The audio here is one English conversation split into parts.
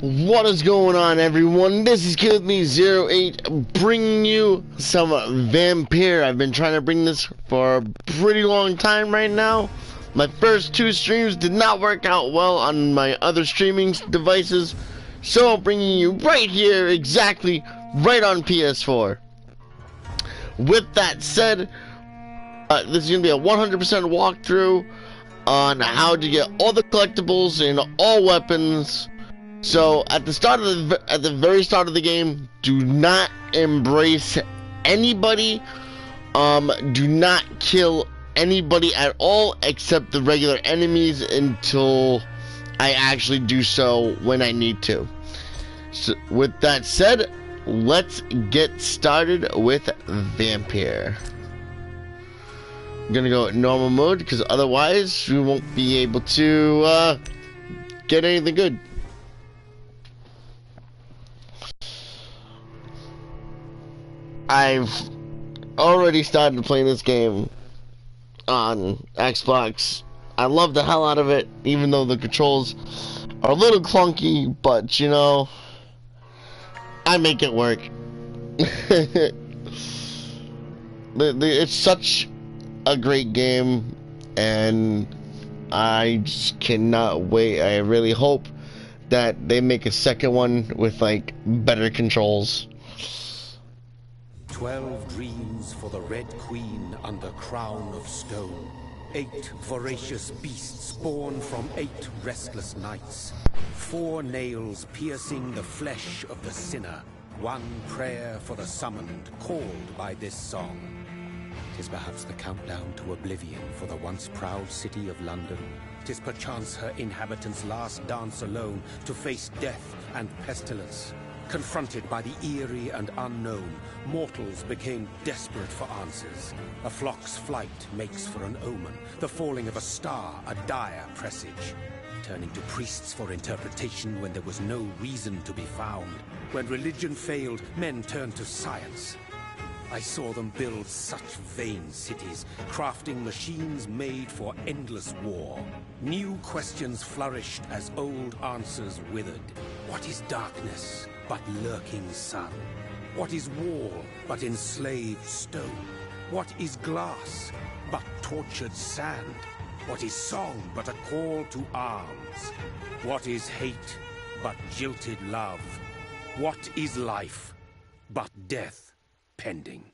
What is going on, everyone? This is KidWithMe08 bringing you some Vampyr. I've been trying to bring this for a pretty long time right now. My first two streams did not work out well on my other streaming devices, so I'm bringing you right here, exactly right on PS4. With that said, this is going to be a 100% walkthrough on how to get all the collectibles and all weapons. So at the very start of the game, do not embrace anybody. Do not kill anybody at all except the regular enemies until I actually do so when I need to. So with that said, let's get started with Vampyr. I'm gonna go normal mode because otherwise we won't be able to get anything good. I've already started playing this game on Xbox. I love the hell out of it, even though the controls are a little clunky, but you know, I make it work. It's such a great game, and I just cannot wait. I really hope that they make a second one with like better controls. 12 dreams for the Red Queen under crown of stone. 8 voracious beasts born from 8 restless nights. 4 nails piercing the flesh of the sinner. 1 prayer for the summoned, called by this song. 'Tis perhaps the countdown to oblivion for the once proud city of London. 'Tis perchance her inhabitants' last dance alone to face death and pestilence. Confronted by the eerie and unknown, mortals became desperate for answers. A flock's flight makes for an omen, the falling of a star a dire presage. Turning to priests for interpretation when there was no reason to be found. When religion failed, men turned to science. I saw them build such vain cities, crafting machines made for endless war. New questions flourished as old answers withered. What is darkness but lurking sun? What is wall but enslaved stone? What is glass but tortured sand? What is song but a call to arms? What is hate but jilted love? What is life but death pending?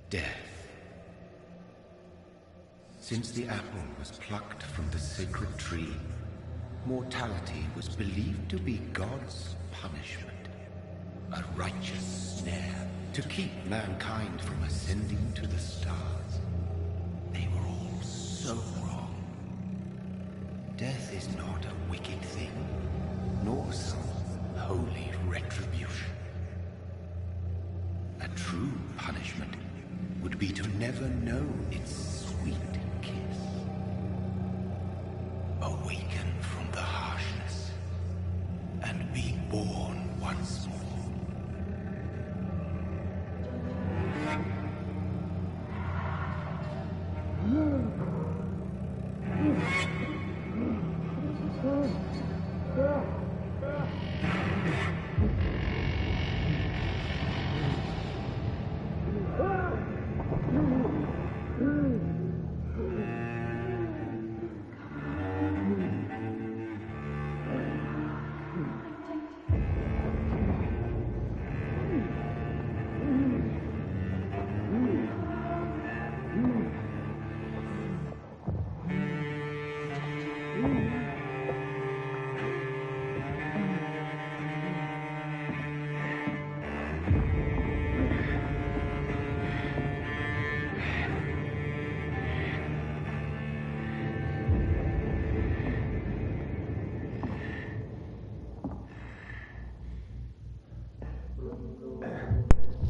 Death. Since the apple was plucked from the sacred tree, mortality was believed to be God's punishment, a righteous snare to keep mankind from ascending to the stars. They were all so wrong. Death is not a wicked thing, nor some holy retribution. A true punishment would be to never know its sweet kiss. Awaken from the harshness and be born once more.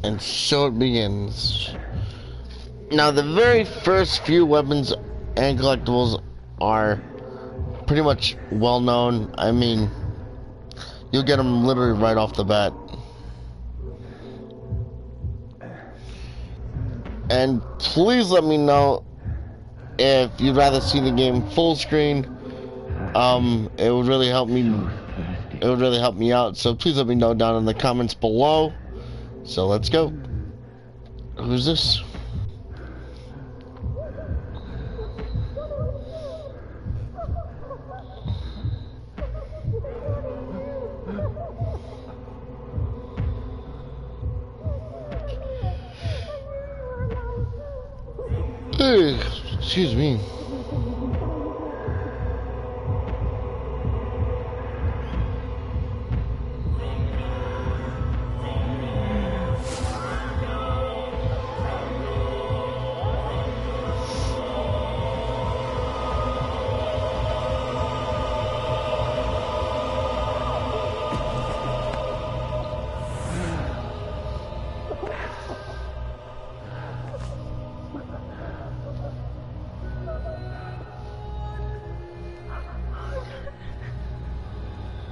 And so it begins. Now, the very first few weapons and collectibles are pretty much well known. I mean, you'll get them literally right off the bat. And please let me know if you'd rather see the game full screen. It would really help me. It would really help me out. So please let me know down in the comments below. So let's go. Who's this? Hey, excuse me.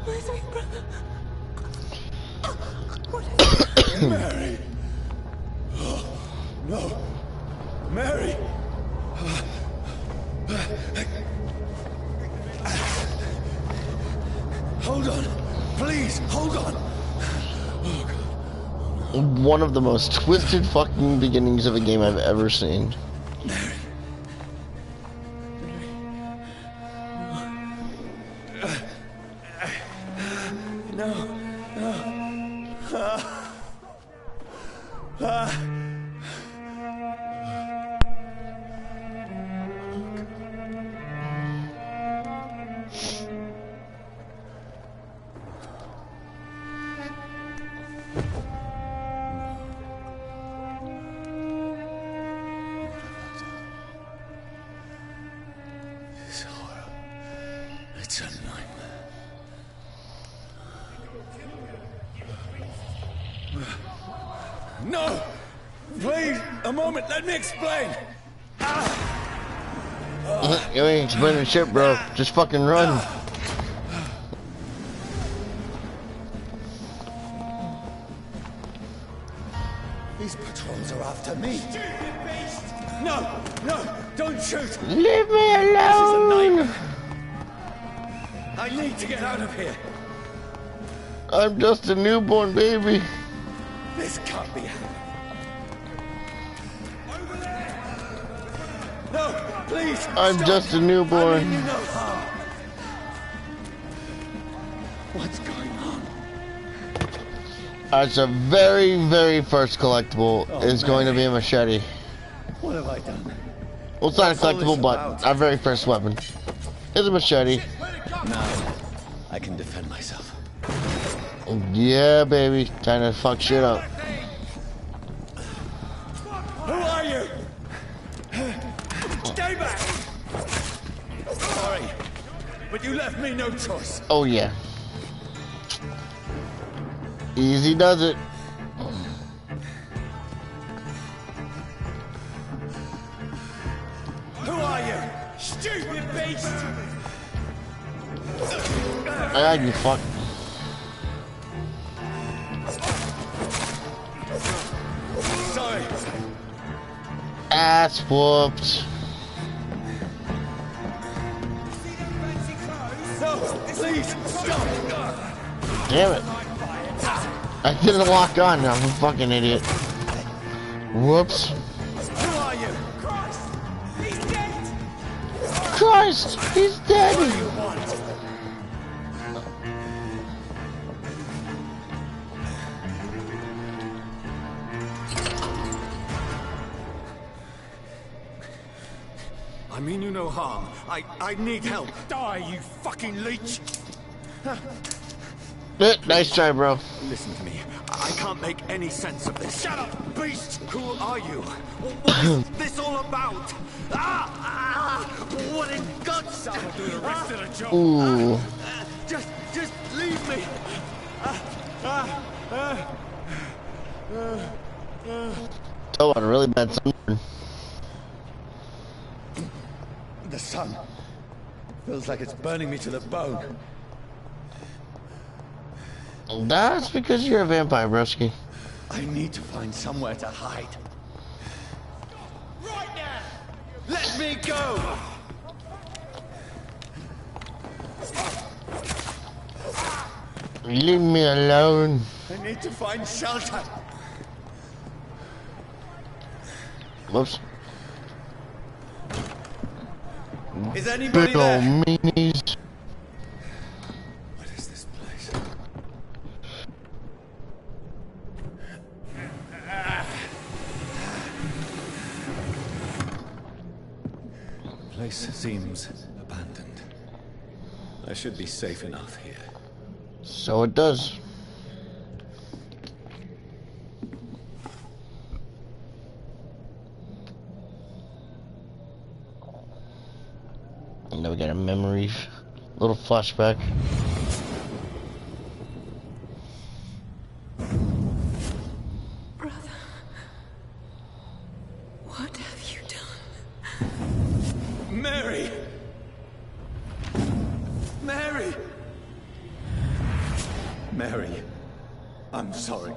Where's my brother? What is it? Mary! Oh, no! Mary! Hold on! Please, hold on! One of the most twisted fucking beginnings of a game I've ever seen. Mary. This horror, it's a nightmare. No! Please, a moment, let me explain! You ain't explaining shit, bro. Just fucking run. These patrols are after me! No! No! Don't shoot! Leave me This is a alone. nightmare! I need to get out of here! I'm just a newborn baby. This can't be happening. No! Please! I'm stop. just a newborn. I mean you no harm. What's going on? It's a very, very first collectible is going to be a machete. What have I done? Well, it's not a What's all this collectible, but about? our very first weapon is a machete. Now, I can defend myself. Yeah, baby. Time to fuck shit up. Who are you? Stay back! Sorry, but you left me no choice. Oh, yeah. Easy does it. Who are you? Stupid beast! Ah, you fuck. Sorry. Ass whooped. No, please, stop! Damn it. I didn't lock on. I'm a fucking idiot. Whoops. Who are you? Christ, he's dead. What do you want? I mean you no harm. I need help. Die, you fucking leech! Nice try, bro. Listen to me. I can't make any sense of this. Shut up, beast! Who are you? What is this all about? What in God's Someone do the rest of the job. Ooh. Just leave me. Oh, what a really bad sunburn. The sun feels like it's burning me to the bone. That's because you're a vampire, broski. I need to find somewhere to hide. Let me go! Leave me alone. I need to find shelter. Whoops. Is anybody Big ol' there? meanies. What is this place? Place seems abandoned. I should be safe enough here. So it does. And now we got a memory, little flashback. Brother, what have you done? Mary! Mary! Mary, I'm sorry.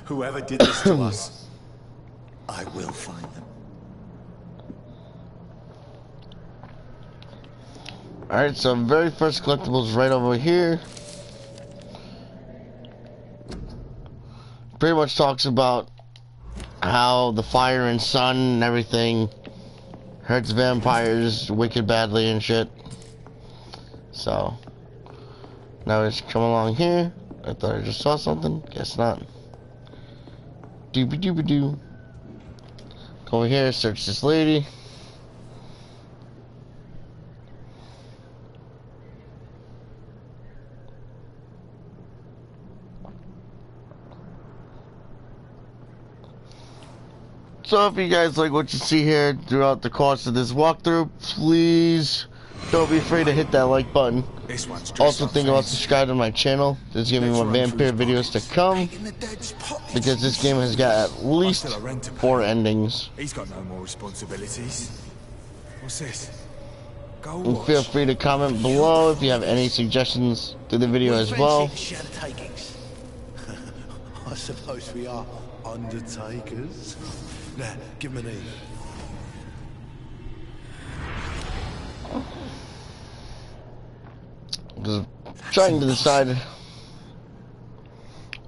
Whoever did this to us, I will find them. Alright, so very first collectibles right over here. Pretty much talks about how the fire and sun and everything hurts vampires wicked badly and shit. So now it's come along here. I thought I just saw something. Guess not. Doobie doobie doo. Go over here, search this lady. So if you guys like what you see here throughout the course of this walkthrough, please don't be afraid to hit that like button. Also think about subscribing to my channel. There's gonna be more Vampyr videos to come, because this game has got at least 4 endings. He's got no more responsibilities. What's this? Go And feel free to comment below if you have any suggestions to the video as well. I suppose we are undertakers. Now, give him an E. Just trying to decide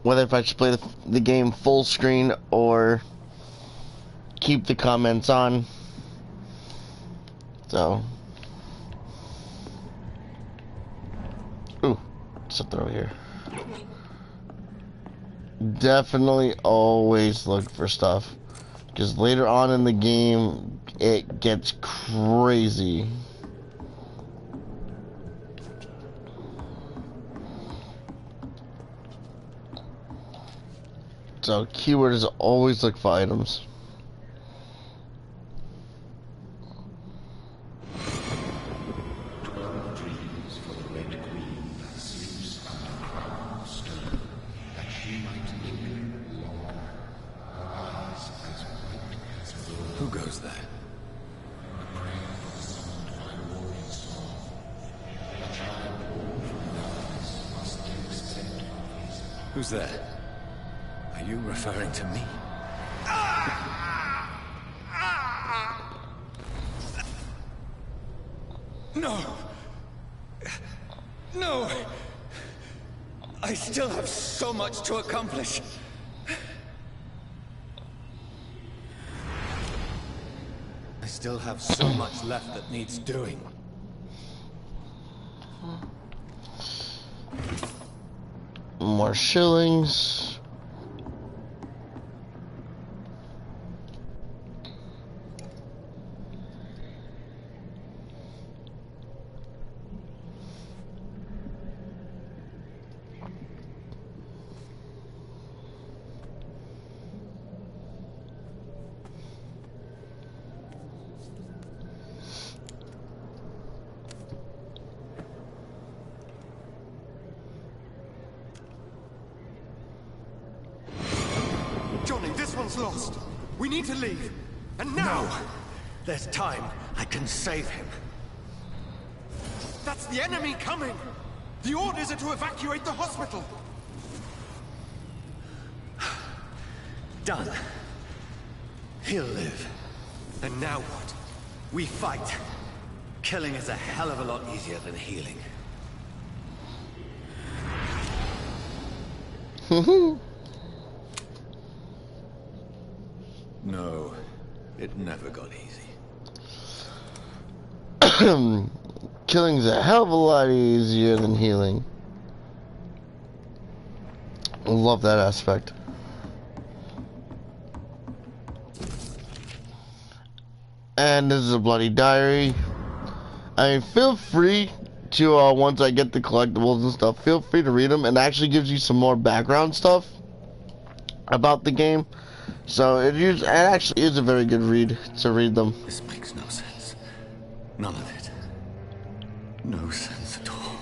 whether if I should play the game full screen or keep the comments on. So, ooh, something over here. Definitely always look for stuff, because later on in the game it gets crazy. So keyword is always look for items. Who goes there? Who's there? Are you referring to me? No! No! I still have so much to accomplish. I still have so much left that needs doing. More shillings. Johnny, this one's lost. We need to leave. And now! No. There's time. I can save him. That's the enemy coming! The orders are to evacuate the hospital! Done. He'll live. And now what? We fight. Killing is a hell of a lot easier than healing. No, it never got easy. Killing's a hell of a lot easier than healing. I love that aspect. And this is a bloody diary. I mean, feel free to, once I get the collectibles and stuff, feel free to read them. It actually gives you some more background stuff about the game. So it actually is a very good read to read them. This makes no sense. None of it. No sense at all.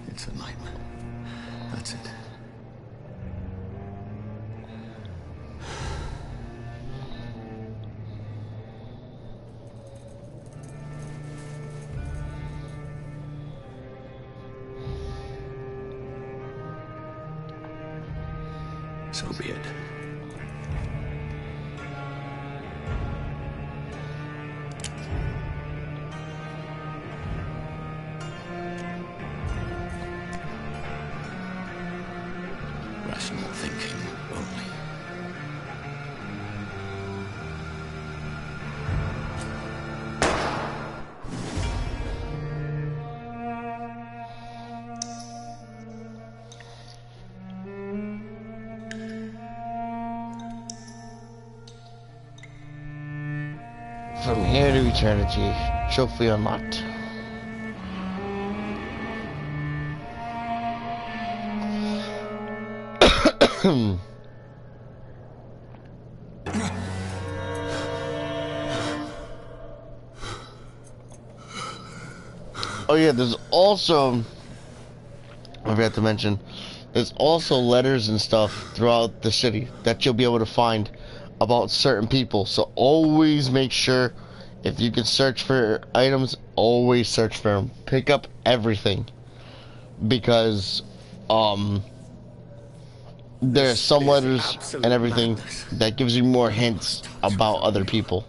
It's a nightmare. That's it. So be it. Rational thinking only. From here to eternity. Trophy unlocked. Oh yeah, there's also, I forgot to mention, there's also letters and stuff throughout the city that you'll be able to find about certain people. So always make sure, if you can search for items, always search for them. Pick up everything, because there's some letters and everything that gives you more hints about other people.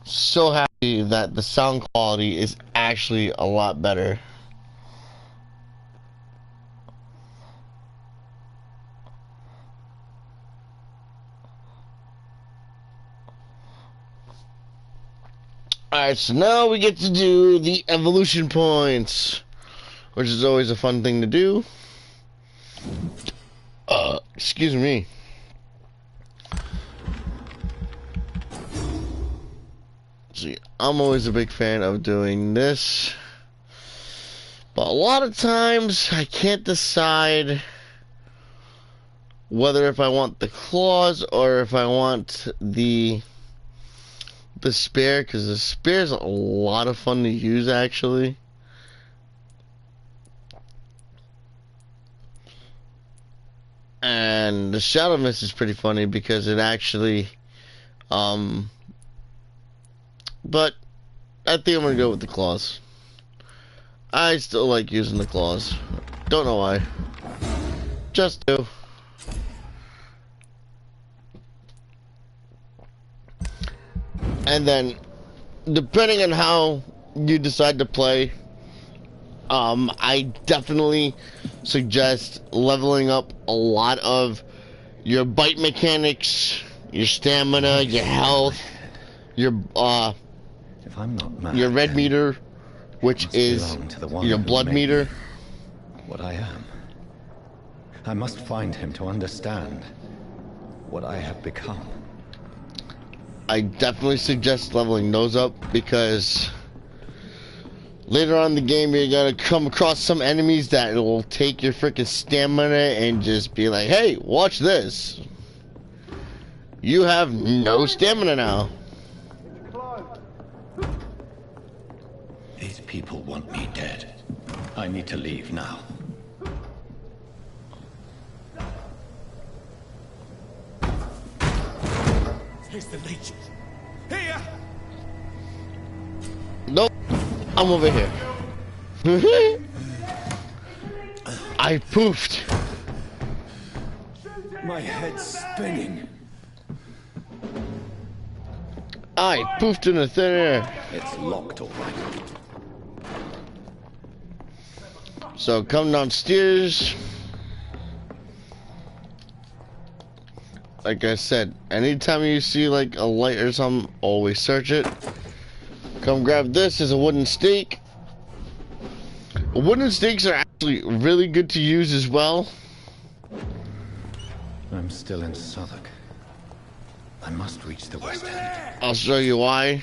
So happy that the sound quality is actually a lot better. Alright, so now we get to do the evolution points, which is always a fun thing to do. Excuse me. See, I'm always a big fan of doing this, but a lot of times I can't decide whether if I want the claws or if I want the spear, because the spear is a lot of fun to use actually. And the shadow mist is pretty funny because it actually but I think I'm gonna go with the claws. I still like using the claws. Don't know why. Just do. And then, depending on how you decide to play, I definitely suggest leveling up a lot of your bite mechanics, your stamina, your health, your If I'm not mad, your red meter, which is your blood meter. What I am. I must find him to understand what I have become. I definitely suggest leveling those up, because later on in the game you're gonna come across some enemies that will take your freaking stamina and just be like, hey, watch this. You have no stamina now. These people want me dead. I need to leave now. Here's the leech. Here! Nope. I'm over here. I poofed. My head's spinning. I poofed in the thin air. It's locked, all right. So come downstairs. Like I said, anytime you see like a light or something, always search it. Come grab this as a wooden stake. Wooden stakes are actually really good to use as well. I'm still in Southwark. I must reach the west end. I'll show you why.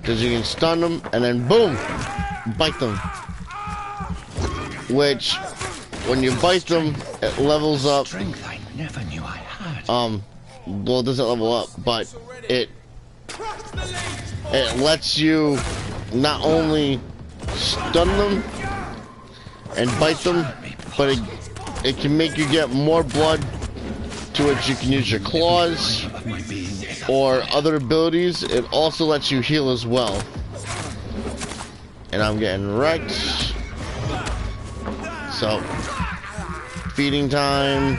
Because you can stun them and then boom, bite them. Which, when you bite them, it levels up. Strength I never knew I had. Well, it doesn't level up, but it lets you not only stun them and bite them, but it can make you get more blood, to which you can use your claws or other abilities. It also lets you heal as well. And I'm getting wrecked. So, feeding time,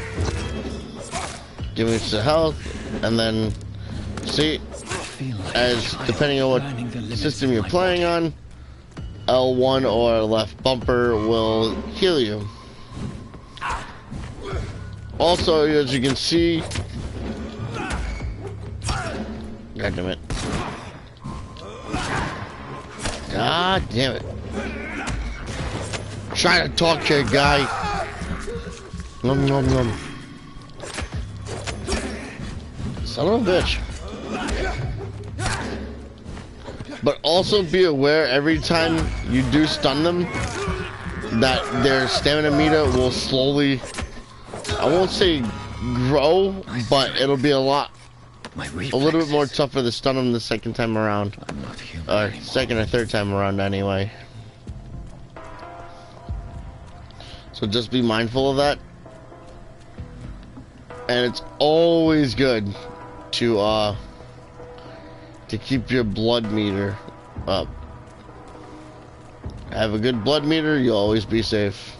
give me some health, and then see, as depending on what system you're playing on, L1 or left bumper will heal you. Also, as you can see, God damn it. God damn it. Trying to talk to a guy. Nom nom nom. Son of a bitch. But also be aware every time you do stun them that their stamina meter will slowly, I won't say grow, but it'll be a little bit more tougher to stun them the second time around. Or second or third time around anyway. So just be mindful of that. And it's always good to keep your blood meter up. Have a good blood meter, you'll always be safe.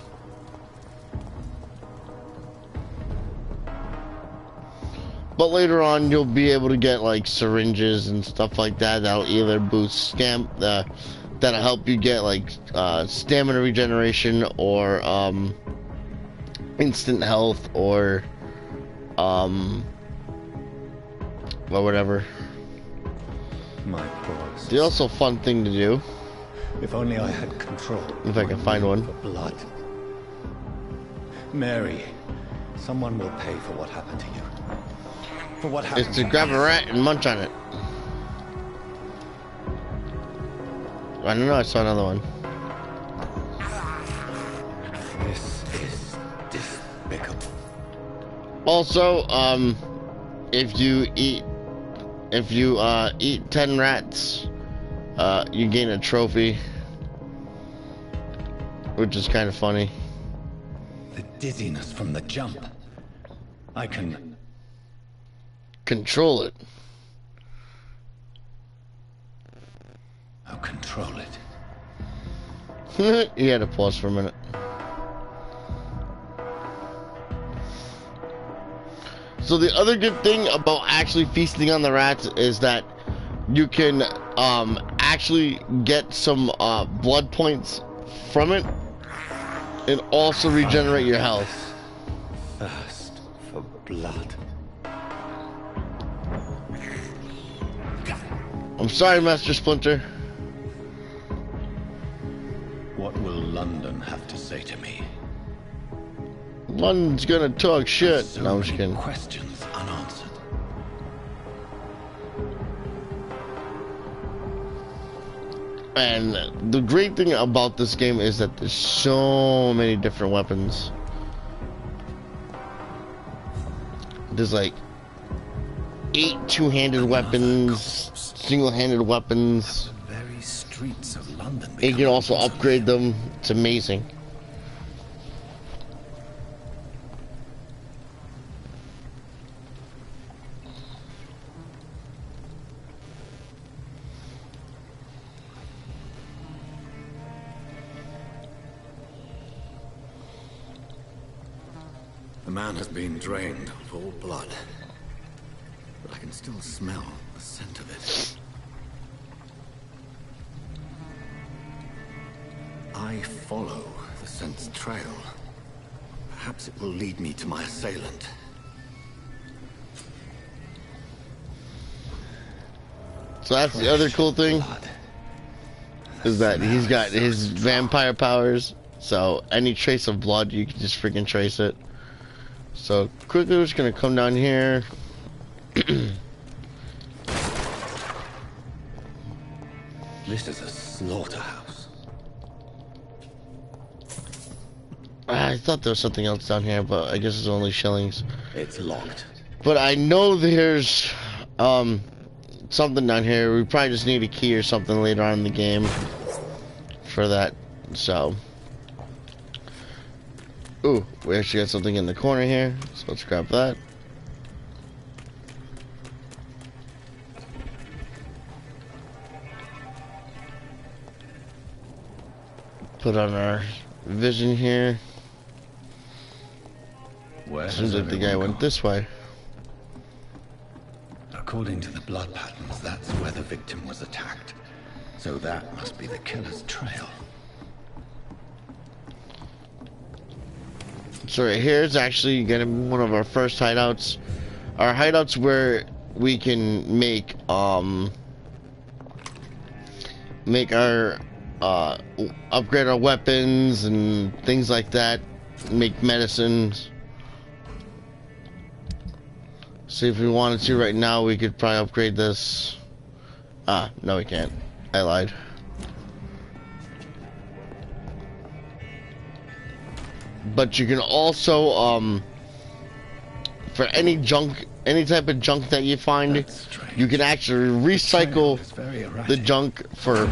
But later on, you'll be able to get like syringes and stuff like that. That'll either boost that'll help you get like stamina regeneration or instant health or whatever. My paws. The also fun thing to do, If only I had control. if I can find one, For blood. Mary, someone will pay for what happened to you. For what happened is to grab a rat and munch on it. I don't know, I saw another one. This is despicable. Also, if you eat 10 rats, you gain a trophy, which is kind of funny. The dizziness from the jump. I can Control it. I'll control it. You had to pause for a minute. So the other good thing about actually feasting on the rats is that you can actually get some blood points from it and also regenerate your health. Thirst for blood. I'm sorry, Master Splinter. What will London have to say to me? London's gonna talk shit. So No, I'm just many kidding. questions unanswered. And the great thing about this game is that there's so many different weapons. There's like 8 two-handed weapons, single-handed weapons. The very streets of London. And you can also upgrade them. It's amazing. man has been drained of all blood, but I can still smell the scent of it. I follow the scent's trail. Perhaps it will lead me to my assailant. So that's the other cool thing, is that he's got his vampire powers, so any trace of blood, you can just freaking trace it. So quickly, we're just gonna come down here. This is a slaughterhouse. I thought there was something else down here, but I guess it's only shillings. It's locked. But I know there's something down here. We probably just need a key or something later on in the game for that. So, ooh, we actually got something in the corner here, so let's grab that. Put on our vision here. Where Seems like the guy went this way. According to the blood patterns, that's where the victim was attacked. So that must be the killer's trail. So right here is actually gonna be one of our first hideouts. Our hideouts where we can make our upgrade our weapons and things like that. Make medicines. See, if we wanted to right now, we could probably upgrade this. Ah, no, we can't. I lied. But you can also, for any junk, any type of junk that you find, you can actually recycle the junk for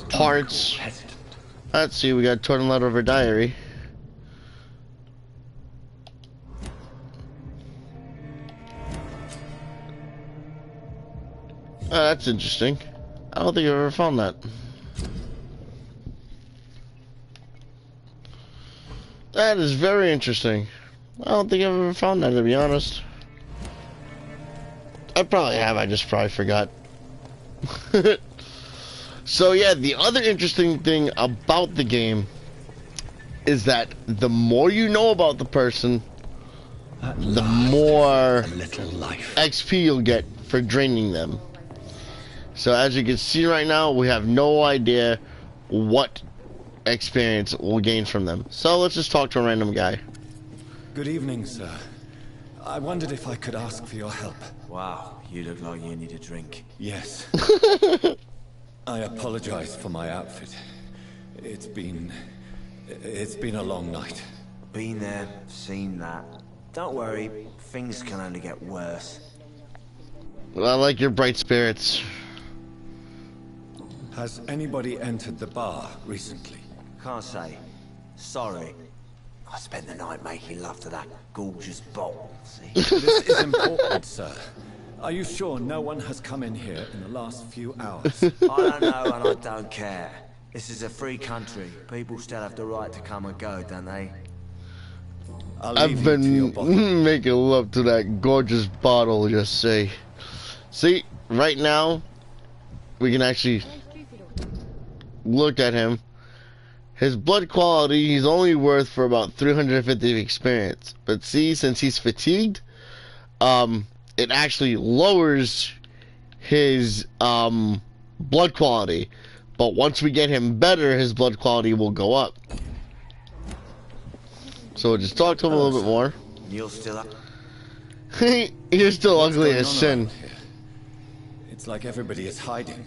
parts. Let's see, we got a torn letter of her diary. Oh, that's interesting. I don't think I've ever found that. That is very interesting. I don't think I've ever found that, to be honest. I probably have, I just probably forgot. So yeah, the other interesting thing about the game is that the more you know about the person, the more XP you'll get for draining them. So as you can see right now, we have no idea what experience we'll gain from them. So let's just talk to a random guy. Good evening, sir. I wondered if I could ask for your help. Wow, you look like you need a drink. Yes. I apologize for my outfit. It's been a long night. Been there, seen that. Don't worry, things can only get worse. Well, I like your bright spirits. Has anybody entered the bar recently? Can't say. Sorry. I spent the night making love to that gorgeous bottle, see? This is important, sir. Are you sure no one has come in here in the last few hours? I don't know and I don't care. This is a free country. People still have the right to come and go, don't they? I've been making love to that gorgeous bottle, just say. See, right now, we can actually look at him. His blood quality, he's only worth for about 350 of experience. But see, since he's fatigued, it actually lowers his blood quality. But once we get him better, his blood quality will go up. So we'll just talk to him a little bit more. You're still up? You're still ugly as sin. It's like everybody is hiding.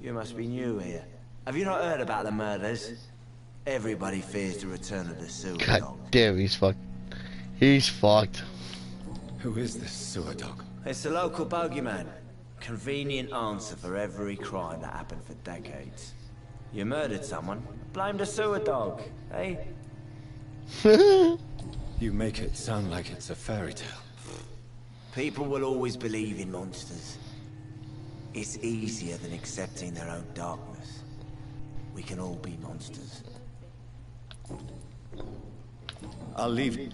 You must be new here. Have you not heard about the murders? Everybody fears the return of the sewer God dog. damn, he's fucked. He's fucked. Who is this sewer dog? It's a local bogeyman. Convenient answer for every crime that happened for decades. You murdered someone, blame the sewer dog, eh? You make it sound like it's a fairy tale. People will always believe in monsters. It's easier than accepting their own darkness. We can all be monsters. I'll leave.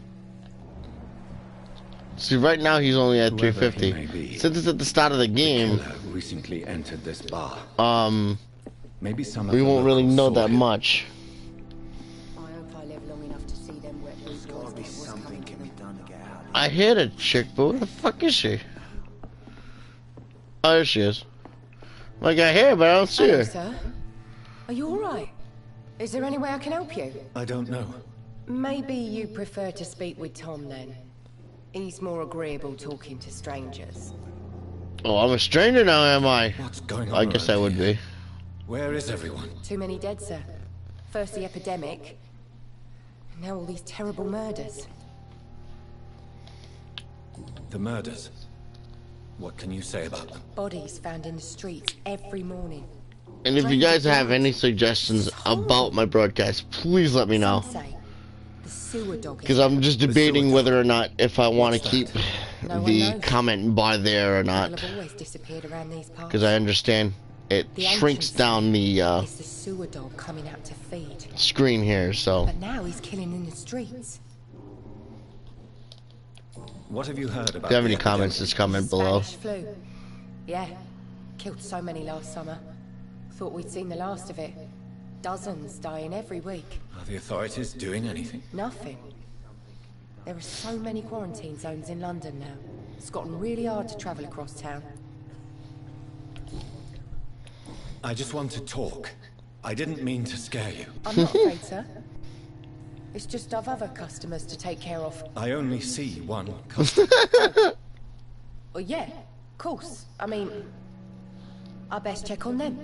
See, right now he's only at Whoever he 350. may be, Since it's at the start of the game, killer recently entered this bar. Maybe some of we the won't really locals know saw that him. much. I hope I live long enough to see them wet There's gotta be something can be done to get out of this. I hear a chick, but where the fuck is she? Oh, there she is. Like, I hear her, but I don't see Hello, her. sir. Are you alright? Is there any way I can help you? I don't know. Maybe you prefer to speak with Tom then. He's more agreeable talking to strangers. Oh, I'm a stranger now, am I? What's going on? I guess I around would here? be. Where is everyone? Too many dead, sir. First the epidemic, now all these terrible murders. The murders. What can you say about them? Bodies found in the streets every morning. And if you guys have any suggestions about my broadcast, please let me know. Some say the sewer dog Because is I'm just debating whether or not if I want to keep No one the knows. comment bar there or not. People have always disappeared around these parts. Because I understand it The shrinks ancients down the It's the sewer dog coming out to feed. screen here, so. But now he's killing in the streets. What have you heard about? If you have the any epidemic? comments, just comment below. Spanish flu. Yeah. Killed so many last summer. Thought we'd seen the last of it. Dozens dying every week. Are the authorities doing anything? Nothing. There are so many quarantine zones in London now. It's gotten really hard to travel across town. I just want to talk. I didn't mean to scare you. I'm not afraid, sir. It's just I've other customers to take care of. I only see one customer. Well, yeah, of course. I mean, I best check on them.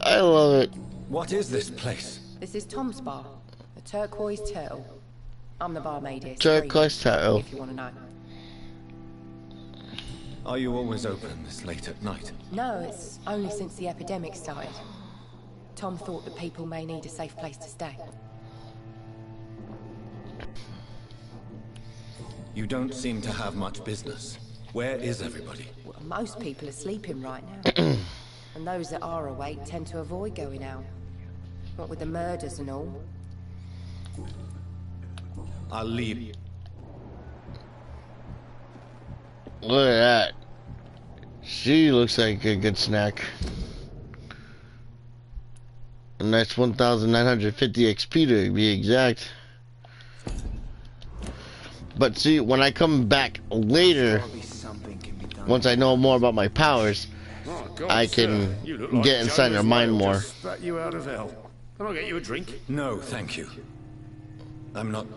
I love it. What is this place? This is Tom's bar, the Turquoise Turtle. I'm the barmaid here. Turquoise Turtle. If you want to know. Are you always open this late at night? No, it's only since the epidemic started. Tom thought that people may need a safe place to stay. You don't seem to have much business. Where is everybody? Well, most people are sleeping right now. And those that are awake tend to avoid going out. What with the murders and all. I'll leave. Look at that. She looks like a good snack. And that's 1,950 XP to be exact. But see, when I come back later, Gotta be something can be done. once I know more about my powers, Oh, God, I can sir, you look like get inside Jonah's their mind whale more. just spat you out of hell. Can I get you a drink? No, thank you. I'm not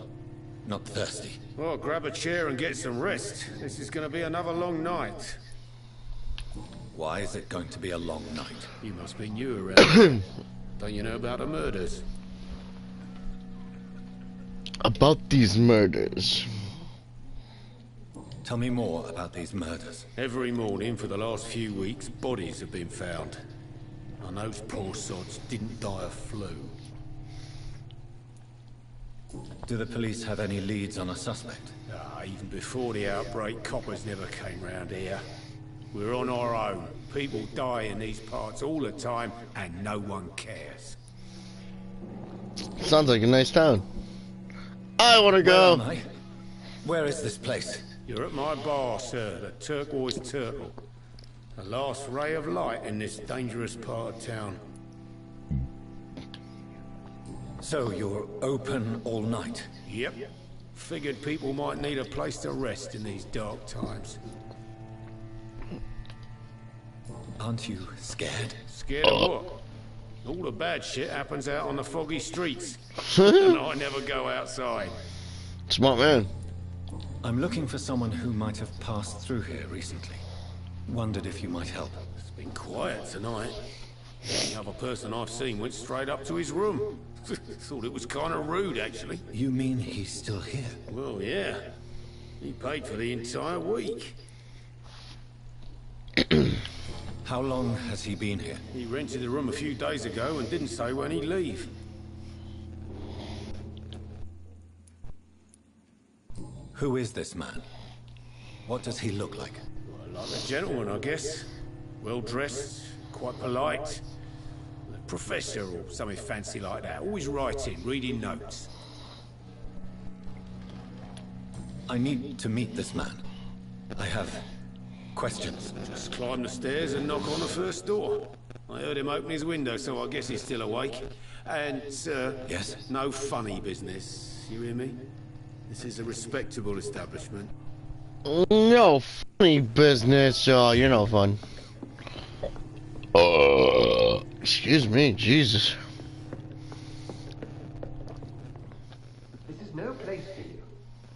thirsty. Well, grab a chair and get some rest. This is going to be another long night. Why is it going to be a long night? You must be new around here. Don't you know about the murders? About these murders. Tell me more about these murders. Every morning for the last few weeks, bodies have been found. And those poor sods didn't die of flu. Do the police have any leads on a suspect? Even before the outbreak, coppers never came round here. We're on our own. People die in these parts all the time, and no one cares. Sounds like a nice town. I want to Where am go. I? Where is this place? You're at my bar, sir, the Turquoise Turtle. The last ray of light in this dangerous part of town. So you're open all night? Yep. Figured people might need a place to rest in these dark times. Aren't you scared? Scared of what? All the bad shit happens out on the foggy streets. And I never go outside. Smart man. I'm looking for someone who might have passed through here recently. Wondered if you might help. It's been quiet tonight. The other person I've seen went straight up to his room. Thought it was kind of rude, actually. You mean he's still here? Well, yeah. He paid for the entire week. How long has he been here? He rented the room a few days ago and didn't say when he'd leave. Who is this man? What does he look like? Well, like a gentleman, I guess. Well-dressed, quite polite. A professor or something fancy like that. Always writing, reading notes. I need to meet this man. I have questions. Just climb the stairs and knock on the first door. I heard him open his window, so I guess he's still awake. And, sir... Yes? No funny business. You hear me? This is a respectable establishment. No funny business. You're no fun. Excuse me, Jesus. This is no place for you.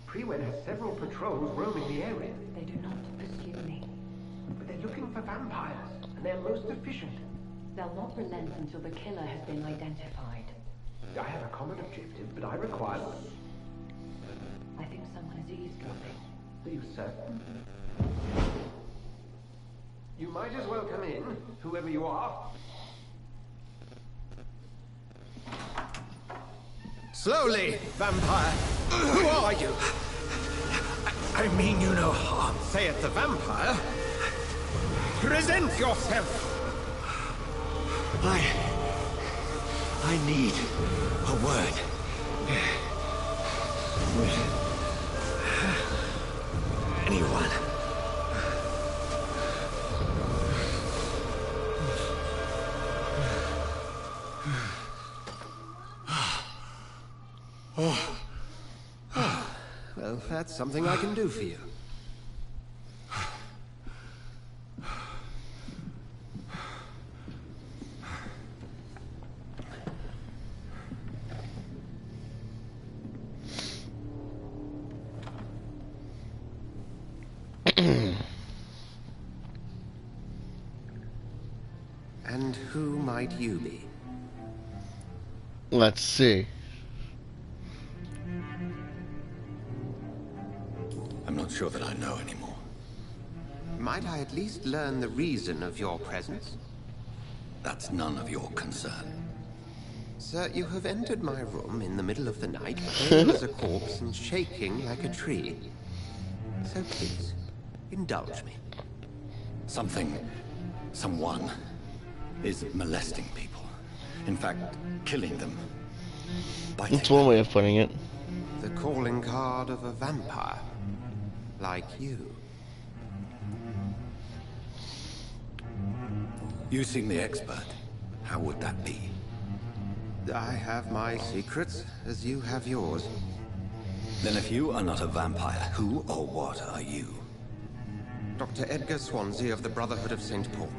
Prewed has several patrols roaming the area. They do not pursue me. But they're looking for vampires, and they're most efficient. They'll not relent until the killer has been identified. I have a common objective, but I require one. I think someone is eavesdropping. Are you certain? You might as well come in, whoever you are. Slowly, vampire. Who are you? I mean you no harm. Say it, the vampire. Present yourself. I need a word. Anyone. Well, that's something I can do for you. And who might you be? Let's see. I'm not sure that I know anymore. Might I at least learn the reason of your presence? That's none of your concern. Sir, you have entered my room in the middle of the night, pale as a corpse and shaking like a tree. So please, indulge me. Someone is molesting people. In fact, killing them. That's one way of putting it. The calling card of a vampire. Like you. You seem the expert. How would that be? I have my secrets, as you have yours. Then if you are not a vampire, who or what are you? Dr. Edgar Swansea of the Brotherhood of St. Paul.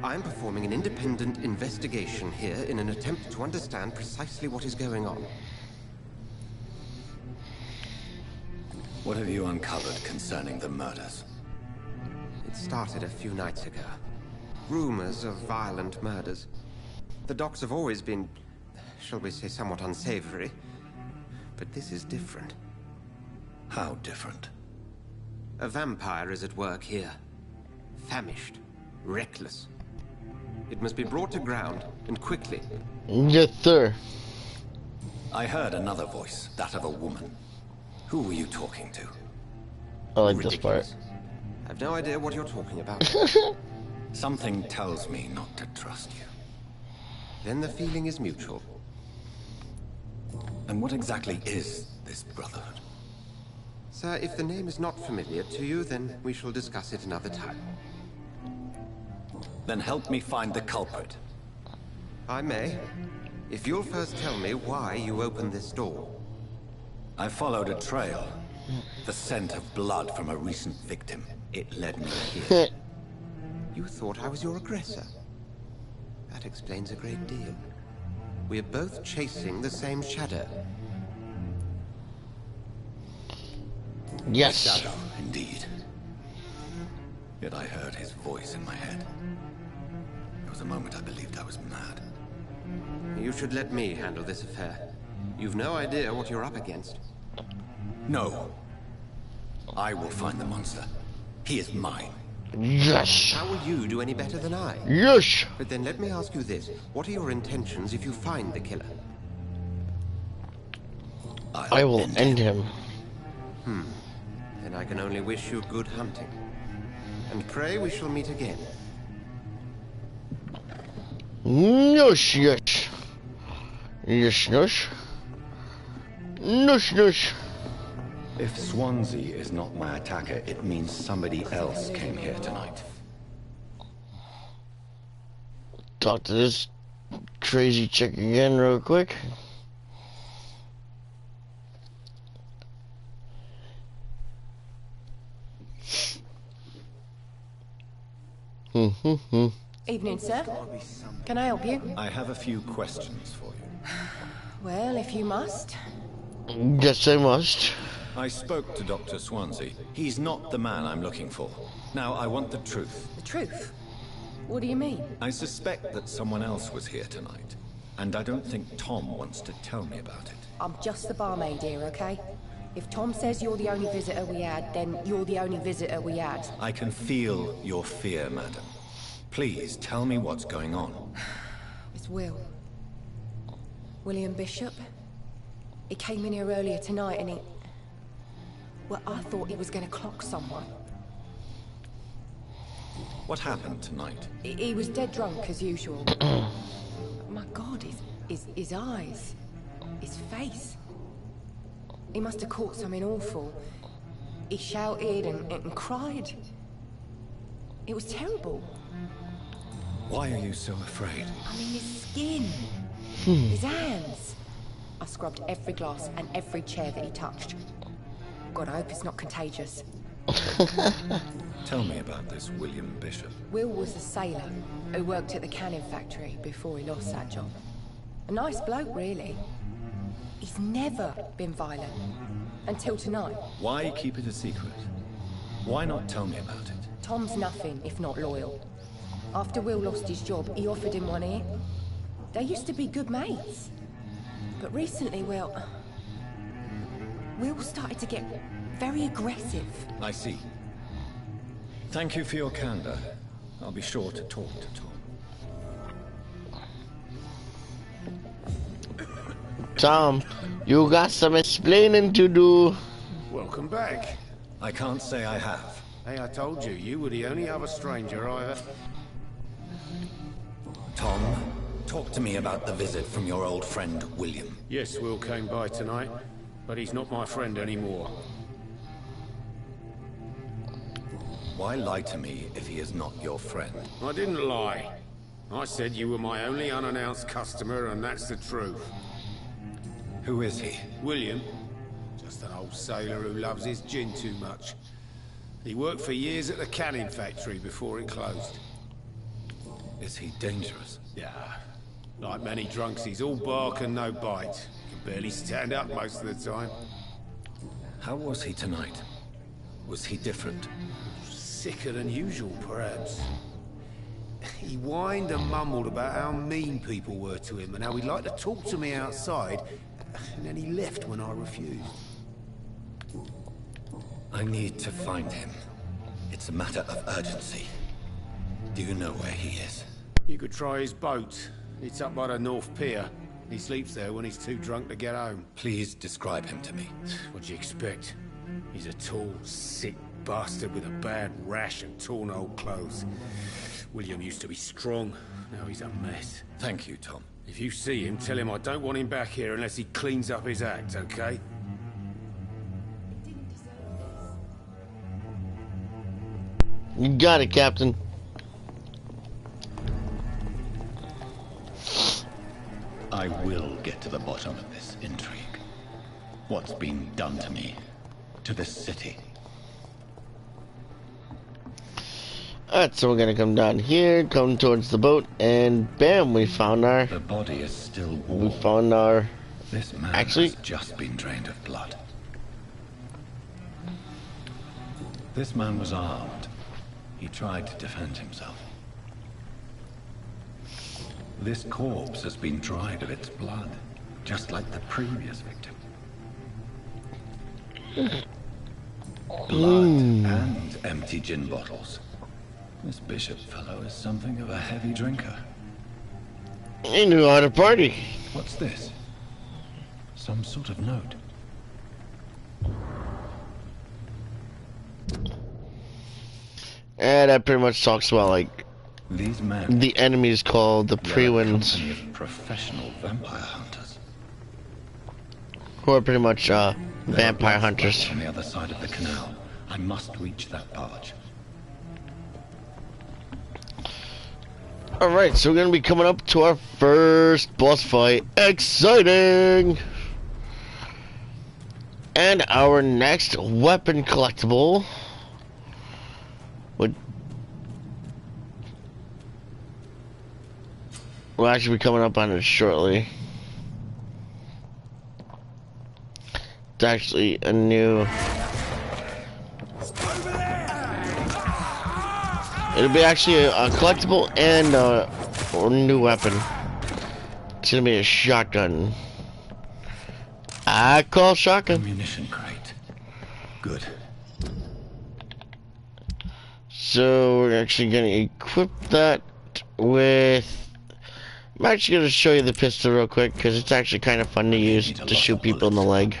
I'm performing an independent investigation here in an attempt to understand precisely what is going on. What have you uncovered concerning the murders? It started a few nights ago. Rumors of violent murders. The docs have always been, shall we say, somewhat unsavory. But this is different. How different? A vampire is at work here. Famished. Reckless. It must be brought to ground, and quickly. Yes, sir. I heard another voice, that of a woman. Who were you talking to? I like this part. I've no idea what you're talking about. Something tells me not to trust you. Then the feeling is mutual. And what exactly is this Brotherhood? Sir, if the name is not familiar to you, then we shall discuss it another time. Then help me find the culprit. I may. If you'll first tell me why you opened this door. I followed a trail. The scent of blood from a recent victim. It led me here. You thought I was your aggressor. That explains a great deal. We're both chasing the same shadow. Yes. Shadow, indeed. Yet I heard his voice in my head. There was a moment I believed I was mad. You should let me handle this affair. You've no idea what you're up against. No. I will find the monster. He is mine. Yes. How will you do any better than I? Yes. But then let me ask you this. What are your intentions if you find the killer? I will end him. Then I can only wish you good hunting. And pray we shall meet again. Nush, yes. Yes, nush. Nush, nush. If Swansea is not my attacker, it means somebody else came here tonight. Talk to this crazy chick again real quick. Evening, sir. Can I help you? I have a few questions for you. Well, if you must. Yes, I must. I spoke to Dr. Swansea. He's not the man I'm looking for. Now, I want the truth. The truth? What do you mean? I suspect that someone else was here tonight, and I don't think Tom wants to tell me about it. I'm just the barmaid here, okay? If Tom says you're the only visitor we had, then you're the only visitor we had. I can feel your fear, madam. Please, tell me what's going on. It's Will. William Bishop. He came in here earlier tonight and he... Well, I thought he was going to clock someone. What happened tonight? He was dead drunk, as usual. My God, his eyes. His face. He must have caught something awful. He shouted and cried. It was terrible. Why are you so afraid? I mean, his skin. His hands. I scrubbed every glass and every chair that he touched. God, I hope it's not contagious. Tell me about this William Bishop. Will was a sailor who worked at the canning factory before he lost that job. A nice bloke, really. He's never been violent. Until tonight. Why keep it a secret? Why not tell me about it? Tom's nothing if not loyal. After Will lost his job, he offered him one ear. They used to be good mates. But recently, well... Will started to get very aggressive. I see. Thank you for your candor. I'll be sure to talk to Tom. Tom, you got some explaining to do. Welcome back. I can't say I have. Hey, I told you, you were the only other stranger I ever... Tom, talk to me about the visit from your old friend, William. Yes, Will came by tonight, but he's not my friend anymore. Why lie to me if he is not your friend? I didn't lie. I said you were my only unannounced customer, and that's the truth. Who is he? William. Just an old sailor who loves his gin too much. He worked for years at the canning factory before it closed. Is he dangerous? Yeah. Like many drunks, he's all bark and no bite. Can barely stand up most of the time. How was he tonight? Was he different? Sicker than usual, perhaps. He whined and mumbled about how mean people were to him and how he'd like to talk to me outside, and then he left when I refused. I need to find him. It's a matter of urgency. Do you know where he is? You could try his boat. It's up by the North Pier. He sleeps there when he's too drunk to get home. Please describe him to me. What'd you expect? He's a tall, sick bastard with a bad rash and torn old clothes. William used to be strong. Now he's a mess. Thank you, Tom. If you see him, tell him I don't want him back here unless he cleans up his act, okay? You got it, Captain. I will get to the bottom of this intrigue. What's been done to me, to this city. Alright, so we're gonna come down here, come towards the boat, and bam, we found our... The body is still warm. We found our... This man has just been drained of blood. This man was armed. He tried to defend himself. This corpse has been dried of its blood, just like the previous victim. Blood and empty gin bottles. This Bishop fellow is something of a heavy drinker. He knew how to party. What's this? Some sort of note. And that pretty much talks about, like, these men, the enemies called the Pre-Winds. Of professional vampire hunters. who are pretty much vampire hunters. On the other side of the canal. I must reach that barge. Alright, so we're gonna be coming up to our first boss fight. Exciting! And our next weapon collectible would we'll actually be coming up on it shortly. It's actually a new. It'll be actually a collectible and a new weapon. It's gonna be a shotgun. I call shotgun. Ammunition crate. Good. So we're actually gonna equip that with. I'm actually gonna show you the pistol real quick because it's actually kind of fun to use to shoot people in the leg.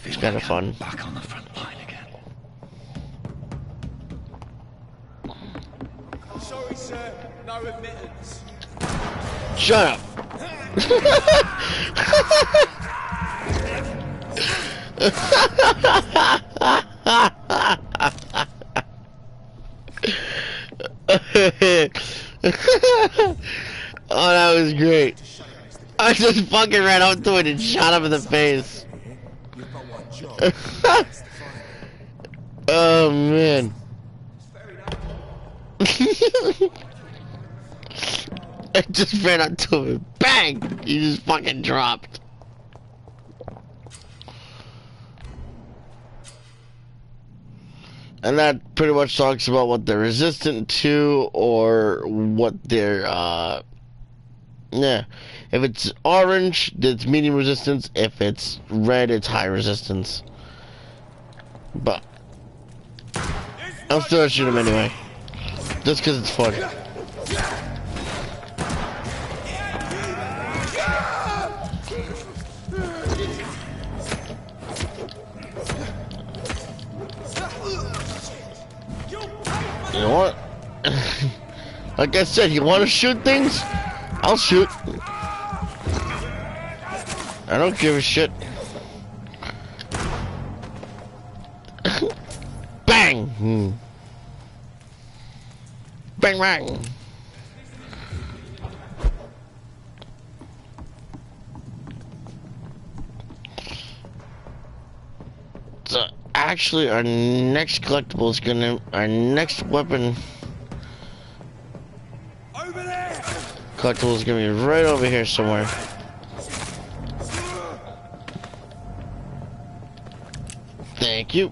It's kind of fun. Back on the front line again. Sorry, sir. No admittance. Shut up. Oh, that was great. I just fucking ran up to it and shot him in the face. Oh, man. I just ran up to him. Bang! He just fucking dropped. And that pretty much talks about what they're resistant to, or what they're, yeah. If it's orange, it's medium resistance. If it's red, it's high resistance. But I'm still gonna shoot him anyway. Just because it's fun. You know what? Like I said, you want to shoot things? I'll shoot. I don't give a shit. Bang! Bang bang! So actually our next collectible is gonna, our next weapon collectible is gonna be right over here somewhere. Thank you.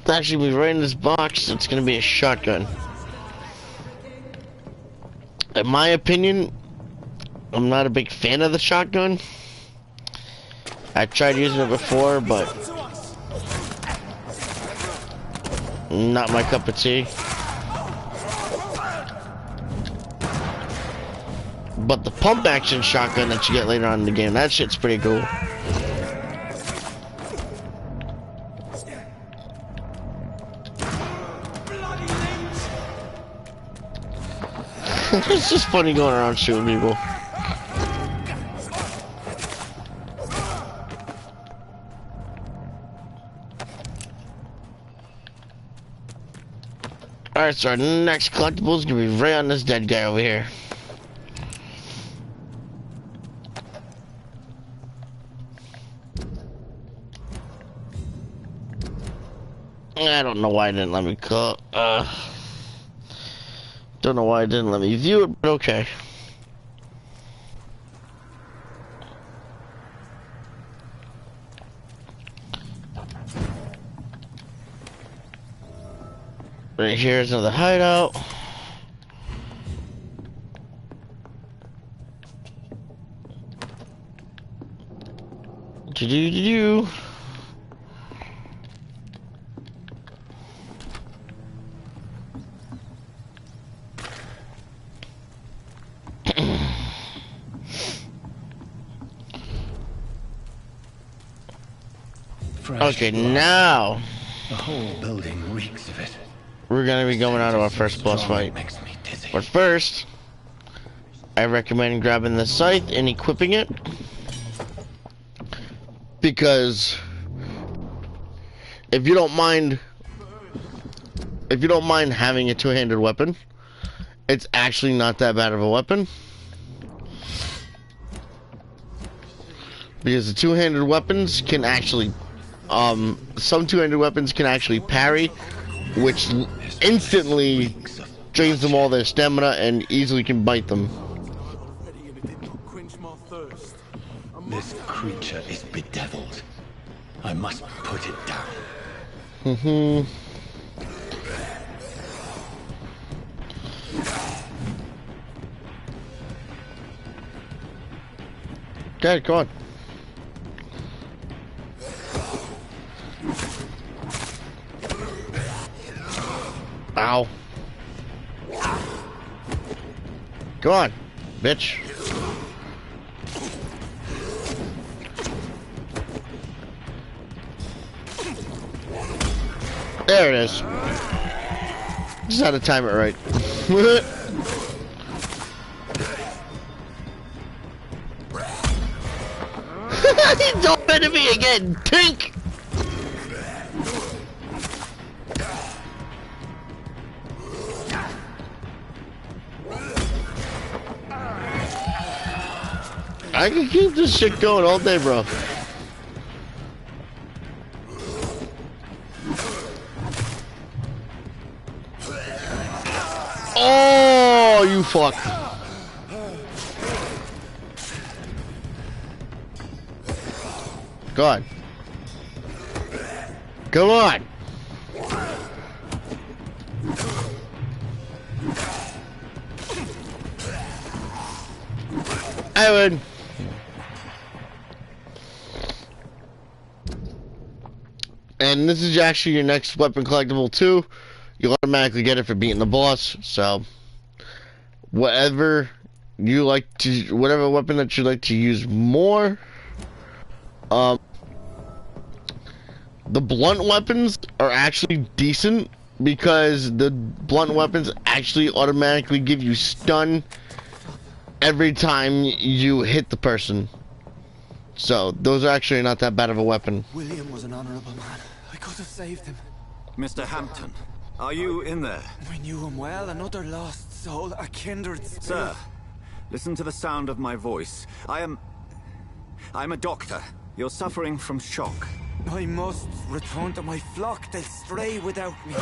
It's actually be right in this box. It's gonna be a shotgun. In my opinion, I'm not a big fan of the shotgun. I tried using it before, but not my cup of tea. But the pump action shotgun that you get later on in the game, that shit's pretty cool. It's just funny going around shooting people. Alright, so our next collectible is gonna be right on this dead guy over here. I don't know why it didn't let me call. Don't know why it didn't let me view it, but okay. Right here's another hideout. Do-do-do-do. Okay, now the whole building reeks of it. We're gonna be going on to our first boss fight. But first, I recommend grabbing the scythe and equipping it. because if you don't mind having a two-handed weapon, it's actually not that bad of a weapon. Because the two-handed weapons can actually, some two-handed weapons can actually parry, which instantly drains them all their stamina and easily can bite them. This creature is bedeviled. I must put it down. Okay, come on. Ow. Come on, bitch. There it is. Just had to time it right. He's open to me again. Tink. I can keep this shit going all day, bro. Oh, you fuck. Go on. Come on. I win. And this is actually your next weapon collectible too. You automatically get it for beating the boss. So whatever you like to, whatever weapon that you like to use more. The blunt weapons are actually decent because the blunt weapons actually automatically give you stun every time you hit the person. So those are actually not that bad of a weapon. William was an honorable man. I could have saved him. Mr. Hampton, are you in there? I knew him well, another lost soul, a kindred spirit. Sir, listen to the sound of my voice. I'm a doctor. You're suffering from shock. I must return to my flock. They'll stray without me.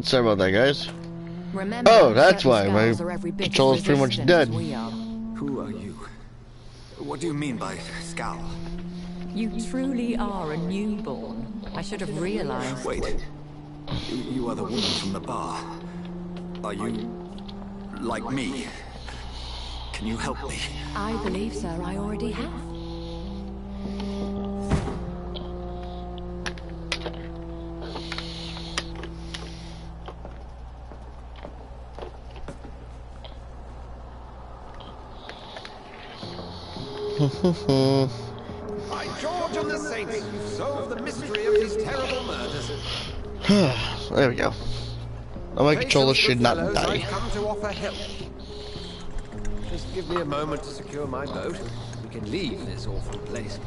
Sorry about that, guys. Remember, oh, that's why my controller's controller's pretty much dead. Who are you? What do you mean by scowl? You truly are a newborn. I should have realized. Wait. You are the woman from the bar. Are you like me? Can you help me? I believe, sir, I already have. By George and the Saints, you've solved the mystery of these terrible murders. There we go. Now my controller should not die. I've come to offer help. Just give me a moment to secure my boat. We can leave this awful place.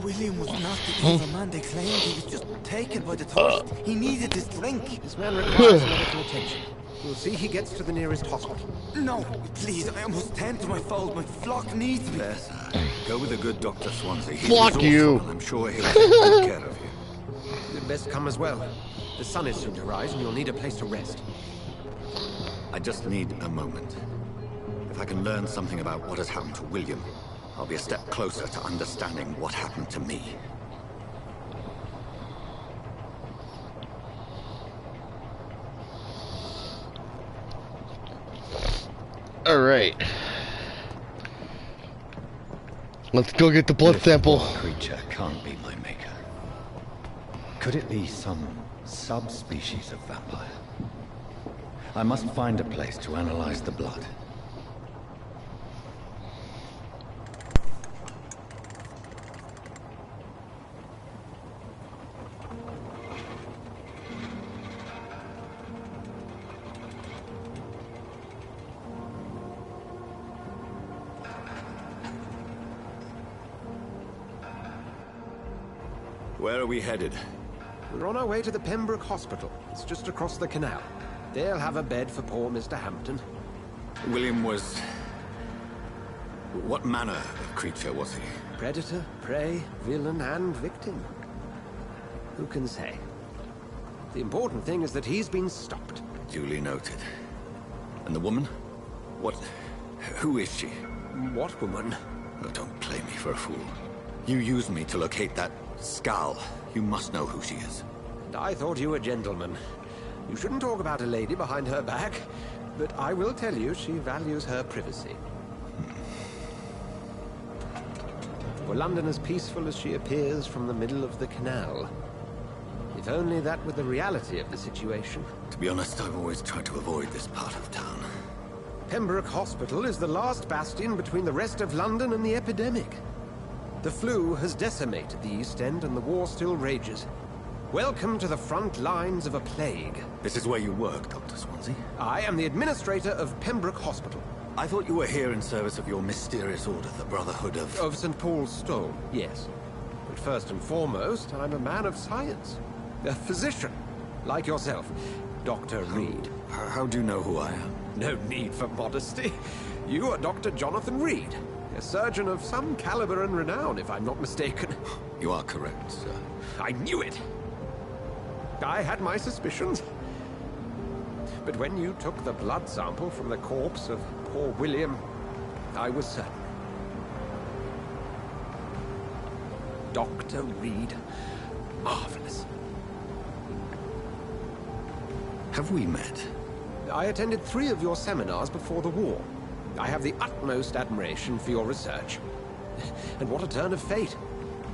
William was not the clever man they claimed. He was just taken by the thirst. He needed this drink. This man requires medical attention. We'll see he gets to the nearest hospital. No, please, I must tend to my fold. My flock needs me. There, sir. Go with the good Dr. Swansea. He's Fuck you. resourceful, and I'm sure he'll take good care of you. You'd best come as well. The sun is soon to rise and you'll need a place to rest. I just need a moment. If I can learn something about what has happened to William, I'll be a step closer to understanding what happened to me. Alright. Let's go get the blood sample. This creature can't be my maker. Could it be some subspecies of vampire? I must find a place to analyze the blood. Where are we headed? We're on our way to the Pembroke Hospital. It's just across the canal. They'll have a bed for poor Mr. Hampton. William was... What manner of creature was he? Predator, prey, villain, and victim. Who can say? The important thing is that he's been stopped. Duly noted. And the woman? What... Who is she? What woman? Oh, don't play me for a fool. You used me to locate that skull. You must know who she is. And I thought you a gentleman. You shouldn't talk about a lady behind her back, but I will tell you she values her privacy. Were London as peaceful as she appears from the middle of the canal? If only that were the reality of the situation. To be honest, I've always tried to avoid this part of town. Pembroke Hospital is the last bastion between the rest of London and the epidemic. The flu has decimated the East End and the war still rages. Welcome to the front lines of a plague. This is where you work, Dr. Swansea? I am the administrator of Pembroke Hospital. I thought you were here in service of your mysterious order, the Brotherhood of... Of St. Paul's Stone, yes. But first and foremost, I'm a man of science. A physician, like yourself, Dr. Reed. How do you know who I am? No need for modesty. You are Dr. Jonathan Reed, a surgeon of some caliber and renown, if I'm not mistaken. You are correct, sir. I knew it! I had my suspicions. But when you took the blood sample from the corpse of poor William, I was certain. Dr. Reed. Marvelous. Have we met? I attended 3 of your seminars before the war. I have the utmost admiration for your research. And what a turn of fate.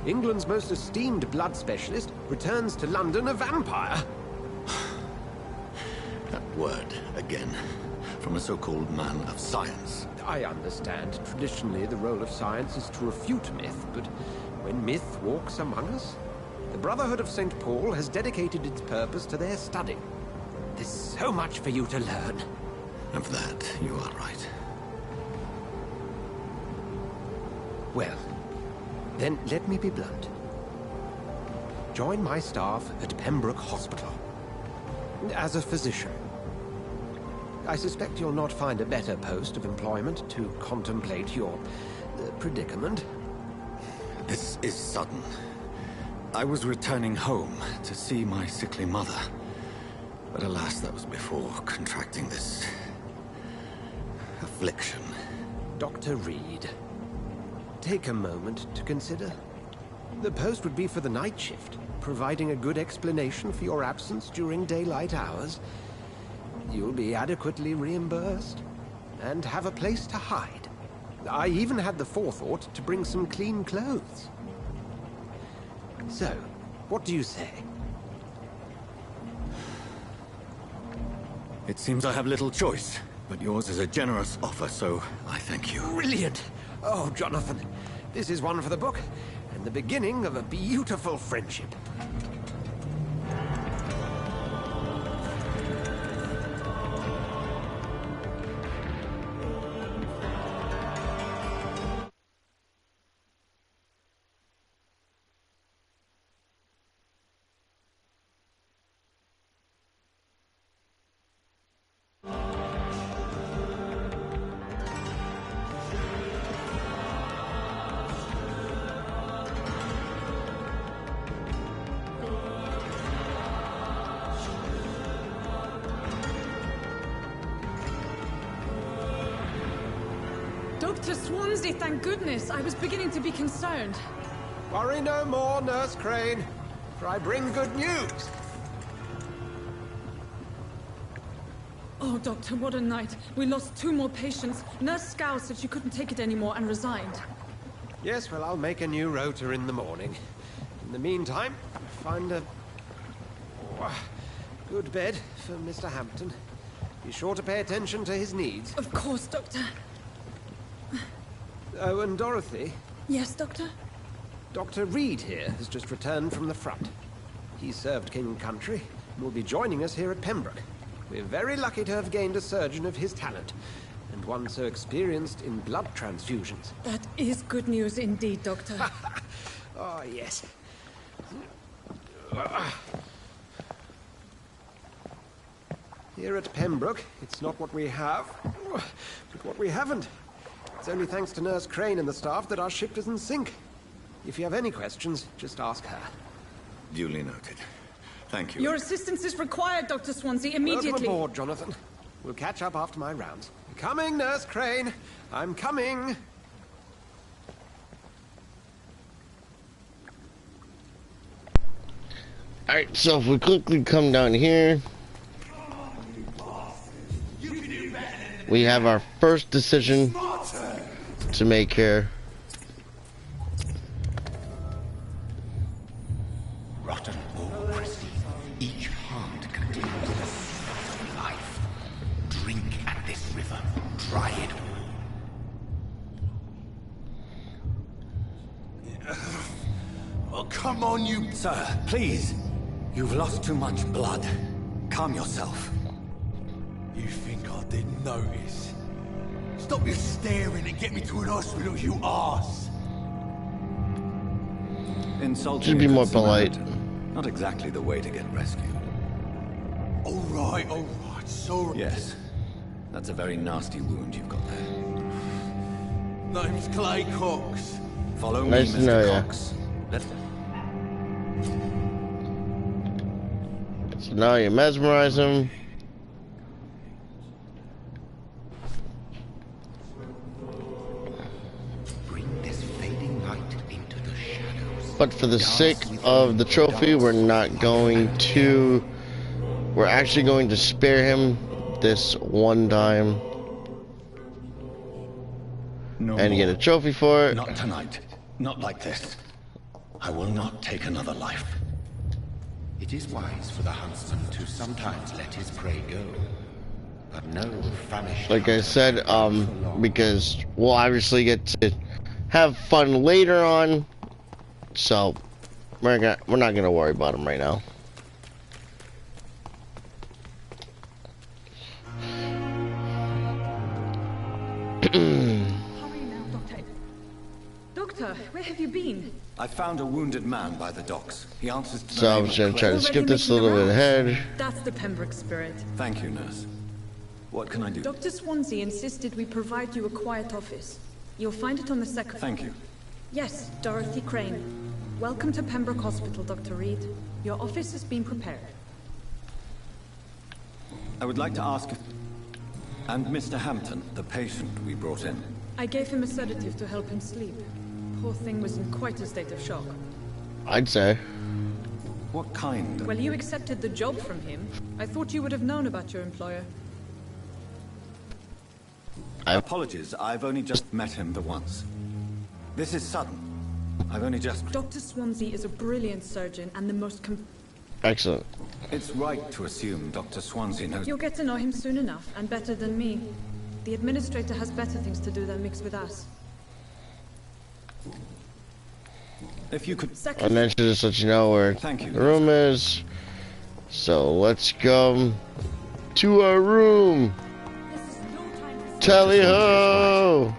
England's most esteemed blood specialist returns to London a vampire. That word, again, from a so-called man of science. I understand. Traditionally, the role of science is to refute myth, but when myth walks among us, the Brotherhood of St. Paul has dedicated its purpose to their study. There's so much for you to learn. Of that, you are right. Well, then let me be blunt. Join my staff at Pembroke Hospital. As a physician. I suspect you'll not find a better post of employment to contemplate your predicament. This is sudden. I was returning home to see my sickly mother. But alas, that was before contracting this... affliction. Dr. Reed, take a moment to consider. The post would be for the night shift, providing a good explanation for your absence during daylight hours. You'll be adequately reimbursed, and have a place to hide. I even had the forethought to bring some clean clothes. So, what do you say? It seems I have little choice, but yours is a generous offer, so I thank you. Brilliant! Oh, Jonathan, this is one for the book, and the beginning of a beautiful friendship. Dr. Swansea, thank goodness. I was beginning to be concerned. Worry no more, Nurse Crane, for I bring good news. Oh, Doctor, what a night. We lost 2 more patients. Nurse Scow said she couldn't take it anymore and resigned. Yes, well, I'll make a new rota in the morning. In the meantime, find a good bed for Mr. Hampton. Be sure to pay attention to his needs. Of course, Doctor. Oh, and Dorothy? Yes, Doctor? Dr. Reed here has just returned from the front. He served King and Country and will be joining us here at Pembroke. We're very lucky to have gained a surgeon of his talent, and one so experienced in blood transfusions. That is good news indeed, Doctor. Oh, yes. Here at Pembroke, it's not what we have, but what we haven't. It's only thanks to Nurse Crane and the staff that our ship doesn't sink. If you have any questions, just ask her. Duly noted. Thank you. Your assistance is required, Dr. Swansea, immediately. Welcome aboard, Jonathan. We'll catch up after my rounds. Coming, Nurse Crane. I'm coming. Alright, so if we quickly come down here, we have our first decision to make here. Rotten or pristine, each heart contains the seed of life. Drink at this river, try it all. Oh, come on, you... Sir, please. You've lost too much blood. Calm yourself. You think I didn't notice? Stop your staring and get me to an hospital, you arse! Insulting Should be a more good polite. Samaritan. Not exactly the way to get rescued. Alright, sorry. Yes. That's a very nasty wound you've got there. Name's Clay Cox. Follow me, Nice to know Mr. ya. Cox. Let's... So now you mesmerize him. Bring this fading light into the shadows. But for the sake of the trophy, we're not going to... We're actually going to spare him this one time. No and more. get a trophy for it. Not tonight. Not like this. I will not take another life. It is wise for the huntsman to sometimes let his prey go. But no famished Like I hunter said, can live for long. because we'll obviously get to have fun later on. So we're not gonna worry about him right now. Hurry now, Doctor. Doctor, where have you been? I found a wounded man by the docks. He answers to the So I'm name just of gonna try Clay. to skip this a little bit ahead. That's the Pembroke spirit. Thank you, nurse. What can I do? Dr. Swansea insisted we provide you a quiet office. You'll find it on the second. Thank you. Yes, Dorothy Crane. Welcome to Pembroke Hospital, Dr. Reed. Your office has been prepared. I would like to ask if... And Mr. Hampton, the patient we brought in. I gave him a sedative to help him sleep. Poor thing was in quite a state of shock. I'd say. What kind? Well, you accepted the job from him. I thought you would have known about your employer. Apologies, I've only just met him the once. This is sudden. I've only just... Dr. Swansea is a brilliant surgeon and the most Excellent. It's right to assume Dr. Swansea knows... You'll get to know him soon enough, and better than me. The administrator has better things to do than mix with us. If you could... And then she'll just let you know where Thank you. the room is. So let's go to our room. Tally ho!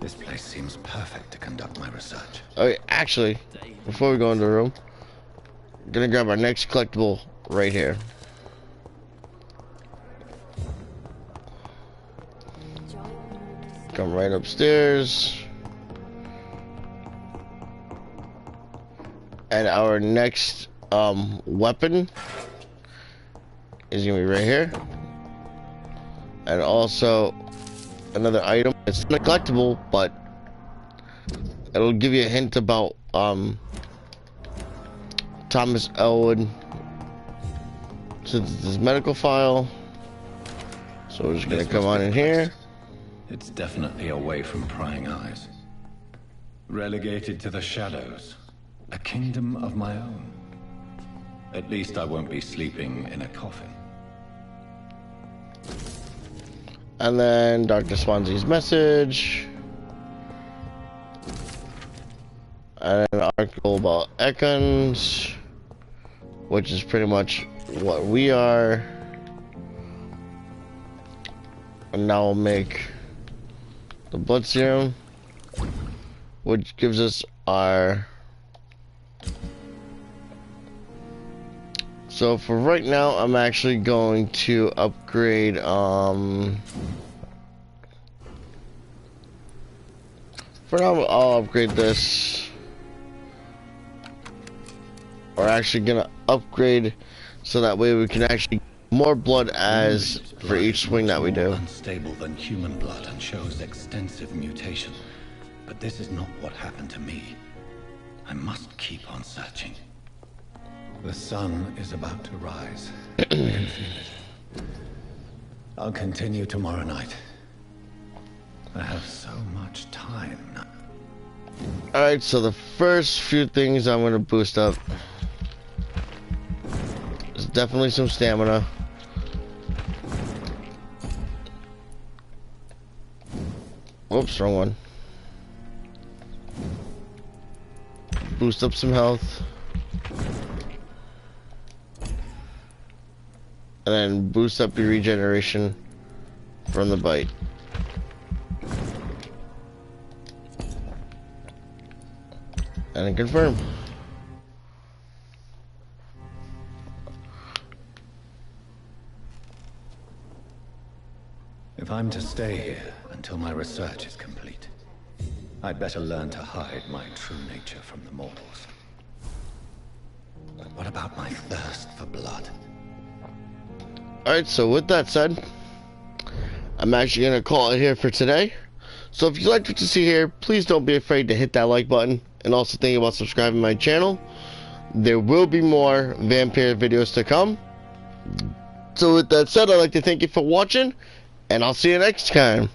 This place seems perfect to conduct my research. Okay, actually, before we go into the room, I'm gonna grab our next collectible right here. Come right upstairs. And our next weapon is gonna be right here. And also another item. It's not a collectible, but it'll give you a hint about Thomas Elwood. So this is medical file. So we're just gonna come on in here. It's definitely away from prying eyes. Relegated to the shadows. A kingdom of my own. At least I won't be sleeping in a coffin. And then Dr. Swansea's message. And an article about Ekans, which is pretty much what we are. And now we'll make the blood serum, which gives us our So for right now, I'm actually going to upgrade, for now, I'll upgrade this. We're actually gonna upgrade so that way we can actually get more blood as for each swing that we do. Unstable than human blood and shows extensive mutation. But this is not what happened to me. I must keep on searching. The sun is about to rise. I can feel it. I'll continue tomorrow night. I have so much time now. Alright, so the first few things I'm going to boost up is definitely some stamina. Whoops, wrong one. Boost up some health. And then boost up your regeneration from the bite. And then confirm. If I'm to stay here until my research is complete, I'd better learn to hide my true nature from the mortals. But what about my thirst for blood? Alright, so with that said, I'm actually going to call it here for today. So if you liked what you see here, please don't be afraid to hit that like button. And also think about subscribing to my channel. There will be more Vampyr videos to come. So with that said, I'd like to thank you for watching. And I'll see you next time.